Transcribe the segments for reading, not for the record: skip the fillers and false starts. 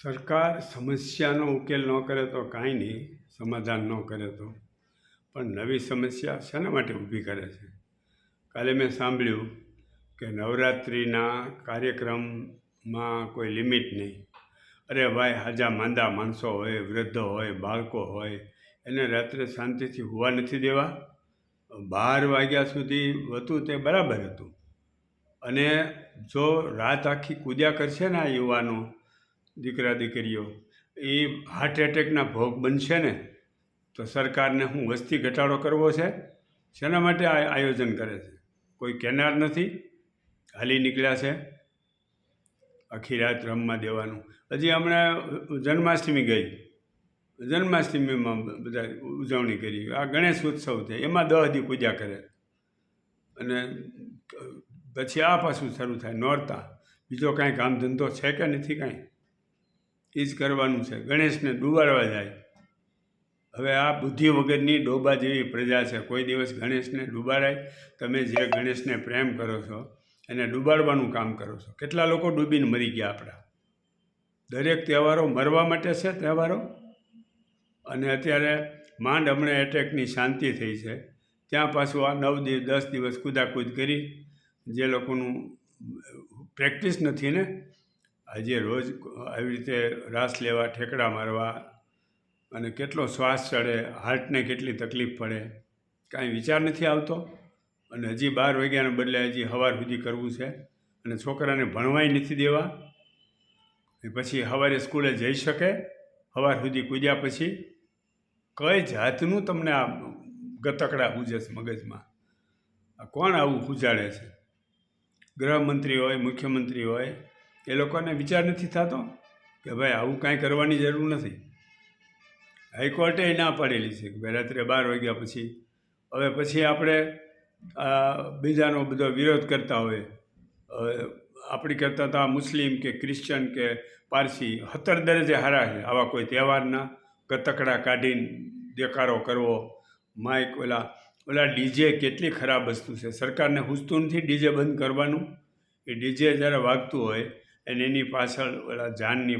સરકાર સમસ્યાનો ઉકેલ ન કરે તો કાંઈ નહીં, સમાધાન ન કરે તો પણ નવી સમસ્યા શેના માટે ઊભી કરે છે? કાલે મેં સાંભળ્યું કે નવરાત્રિના કાર્યક્રમમાં કોઈ લિમિટ નહીં. અરે ભાઈ, હાજા માંદા માણસો હોય, વૃદ્ધો હોય, બાળકો હોય, એને રાત્રે શાંતિથી હોવા નથી દેવા. 12 વાગ્યા સુધી હતું તે બરાબર હતું. અને જો રાત આખી કૂદ્યા કરશે ને આ યુવાનો, દીકરા દીકરીઓ, એ હાર્ટ એટેકના ભોગ બનશે ને તો સરકારને શું વસ્તી ઘટાડો કરવો છે? શેના માટે આ આયોજન કરે છે? કોઈ કહેનાર નથી, હાલી નીકળ્યા છે આખી રાત રમવા દેવાનું. હજી હમણાં જન્માષ્ટમી ગઈ, જન્માષ્ટમીમાં બધા ઉજવણી કરી. આ ગણેશ ઉત્સવ છે, એમાં 10 દી પૂજા કરે, અને પછી આ પાછું શરૂ થાય નોરતા. બીજો કાંઈ કામ ધંધો છે કે નથી? કાંઈ એ જ કરવાનું છે. ગણેશને ડૂબાડવા જાય. હવે આ બુદ્ધિ વગરની ડોબા જેવી પ્રજા છે. કોઈ દિવસ ગણેશને ડૂબાડાય? તમે જે ગણેશને પ્રેમ કરો છો એને ડૂબાડવાનું કામ કરો છો. કેટલા લોકો ડૂબીને મરી ગયા આપણા. દરેક તહેવારો મરવા માટે છે તહેવારો. અને અત્યારે માંડ હમણાં એટેકની શાંતિ થઈ છે, ત્યાં પાછું આ 9 દિવસ 10 દિવસ કૂદાકૂદ કરી. જે લોકોનું પ્રેક્ટિસ નથી ને, આજે રોજ આવી રીતે રાસ લેવા, ઠેકડા મારવા, અને કેટલો શ્વાસ ચડે, હાર્ટને કેટલી તકલીફ પડે, કાંઈ વિચાર નથી આવતો. અને હજી 12 વાગ્યાને બદલે હજી સવાર સુધી કરવું છે. અને છોકરાને ભણવાય નથી દેવા. પછી સવારે સ્કૂલે જઈ શકે સવાર સુધી કૂદ્યા પછી? કઈ જાતનું તમને આ ગતકડા પૂજે છે મગજમાં? આ કોણ આવું પૂજાડે છે? ગૃહમંત્રી હોય, મુખ્યમંત્રી હોય, એ લોકોને વિચાર નથી થતો કે ભાઈ આવું કાંઈ કરવાની જરૂર નથી. હાઈકોર્ટે ના પાડેલી છે કે ભાઈ રાત્રે 12 વાગ્યા પછી. હવે પછી આપણે બીજાનો બધો વિરોધ કરતા હોય. આપણી કરતાં તો આ મુસ્લિમ કે ક્રિશ્ચન કે પારસી 17 દરજ્જે હારા છે. આવા કોઈ તહેવારના ગતકડા કાઢીને દેકારો કરવો, માઇક ઓલા ડીજે કેટલી ખરાબ વસ્તુ છે. સરકારને સૂચતું નથી ડીજે બંધ કરવાનું. એ ડીજે જ્યારે વાગતું હોય અને એની પાછળ ઓલા જાનની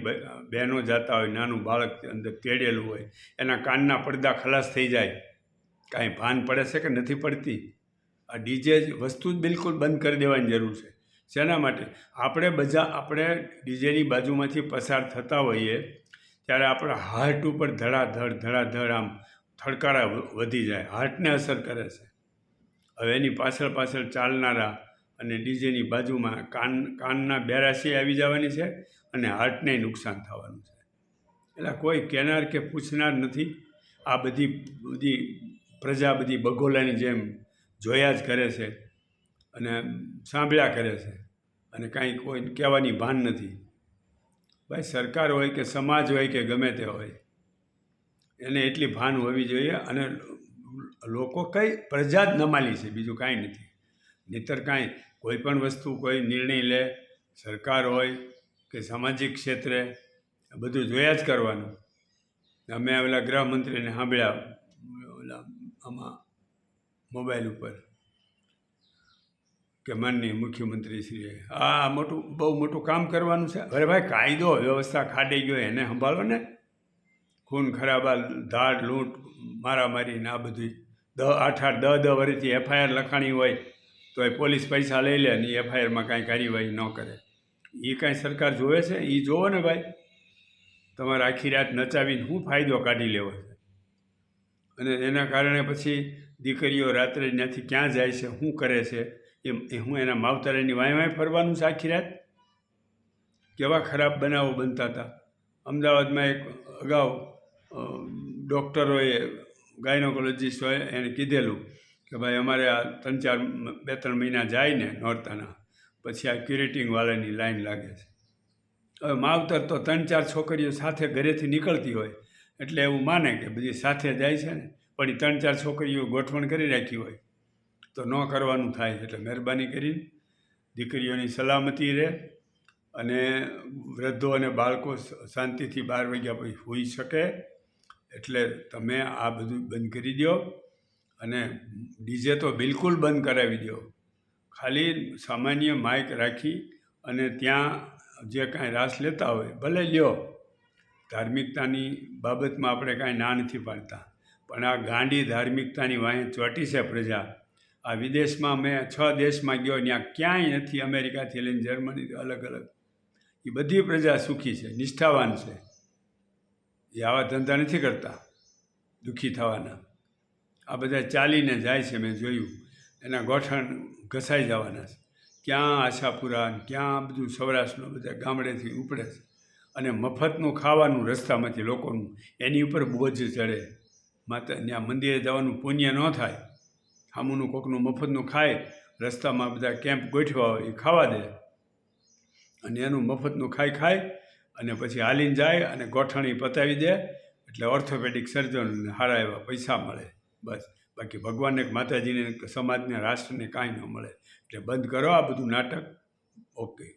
બહેનો જતા હોય, નાનું બાળક અંદર તેડેલું હોય, એના કાનના પડદા ખલાસ થઈ જાય. કાંઈ ભાન પડે છે કે નથી પડતી? આ ડીજે વસ્તુ જ બિલકુલ બંધ કરી દેવાની જરૂર છે. શેના માટે? આપણે ડીજેની બાજુમાંથી પસાર થતા હોઈએ ત્યારે આપણા હાર્ટ ઉપર ધડાધડ આમ થડકારા વધી જાય, હાર્ટને અસર કરે છે. હવે એની પાછળ ચાલનારા અને ડીજેની બાજુમાં કાનના બેરાશી આવી જવાની છે, અને હાર્ટને નુકસાન થવાનું છે. એટલે કોઈ કહેનાર કે પૂછનાર નથી. આ બધી પ્રજા બધી બગોલાની જેમ જોયા જ કરે છે અને સાંભળ્યા કરે છે, અને કાંઈ કોઈ કહેવાની ભાન નથી. ભાઈ, સરકાર હોય કે સમાજ હોય કે ગમે તે હોય, એને એટલી ભાન હોવી જોઈએ. અને લોકો કઈ પ્રજા જ નમાલી છે, બીજું કાંઈ નથી. નહીંતર કાંઈ કોઈ પણ વસ્તુ, કોઈ નિર્ણય લે, સરકાર હોય કે સામાજિક ક્ષેત્રે, બધું જોયા જ કરવાનું. અમે ઓલા ગૃહમંત્રીને સાંભળ્યા આમાં મોબાઈલ ઉપર કે માનનીય મુખ્યમંત્રીશ્રીએ આ બહુ મોટું કામ કરવાનું છે. અરે ભાઈ, કાયદો વ્યવસ્થા ખાડી ગયો, એને સંભાળો ને. ખૂન ખરાબા, ધાડ લૂંટ, મારામારી ને આ બધી 8-10 વર્ષથી FIR લખાણી હોય તો એ પોલીસ પૈસા લઈ લે અને FIRમાં કાંઈ કાર્યવાહી ન કરે. એ કાંઈ સરકાર જોવે છે? એ જોવો ને ભાઈ. તમારે આખી રાત નચાવીને શું ફાયદો કાઢી લેવો છે? અને એના કારણે પછી દીકરીઓ રાત્રે ત્યાંથી ક્યાં જાય છે, શું કરે છે, એ હું એના માવતરેની વાય ફરવાનું છે આખી રાત? કેવા ખરાબ બનાવો બનતા હતા. અમદાવાદમાં એક અગાઉ ડૉક્ટરોએ, ગાયનોકોલોજીસ્ટ હોય, એને કીધેલું કે ભાઈ અમારે આ 2-3 મહિના જાય ને નોરતાના, પછી આ ક્યુરેટિંગવાળાની લાઈન લાગે છે. હવે માવતર તો 3-4 છોકરીઓ સાથે ઘરેથી નીકળતી હોય એટલે એવું માને કે બધી સાથે જાય છે ને, પણ એ 3-4 છોકરીઓ ગોઠવણ કરી રાખી હોય તો ન કરવાનું થાય. એટલે મહેરબાની કરીને દીકરીઓની સલામતી રહે અને વૃદ્ધો અને બાળકો શાંતિથી 12 વાગ્યા પછી સૂઈ શકે. એટલે તમે આ બધું બંધ કરી દો, અને ડીજે તો બિલકુલ બંધ કરાવી દો. ખાલી સામાન્ય માઇક રાખી અને ત્યાં જે કાંઈ રાસ લેતા હોય ભલે લ્યો, ધાર્મિકતાની બાબતમાં આપણે કાંઈ ના નથી પાડતા, પણ આ ગાંડી ધાર્મિકતાની વાંહે ચોંટી છે પ્રજા. આ વિદેશમાં મેં 6 દેશમાં ગયો, ત્યાં ક્યાંય નથી, અમેરિકાથી લઈને જર્મની અલગ અલગ, એ બધી પ્રજા સુખી છે, નિષ્ઠાવાન છે. એ આવા ધંધા નથી કરતા દુઃખી થવાના. આ બધા ચાલીને જાય છે, મેં જોયું. એના ગોઠણ ઘસાઈ જવાના છે. ક્યાં આશાપુરા, ક્યાં બધું સૌરાષ્ટ્રનું બધા ગામડેથી ઉપડે છે, અને મફતનું ખાવાનું રસ્તામાંથી લોકોનું, એની ઉપર બોજ ચડે. માતા ત્યાં મંદિરે જવાનું પુણ્ય ન થાય, સામુનું કોકનું મફતનું ખાય, રસ્તામાં બધા કેમ્પ ગોઠવા હોય એ ખાવા દે, અને એનું મફતનું ખાય અને પછી હાલીને જાય અને ગોઠણી પતાવી દે, એટલે ઓર્થોપેડિક સર્જનને સારા એવા પૈસા મળે. બસ, બાકી ભગવાનને માતાજીને સમાજને રાષ્ટ્રને કાંઈ ન મળે. એટલે બંધ કરો આ બધું નાટક. ઓકે.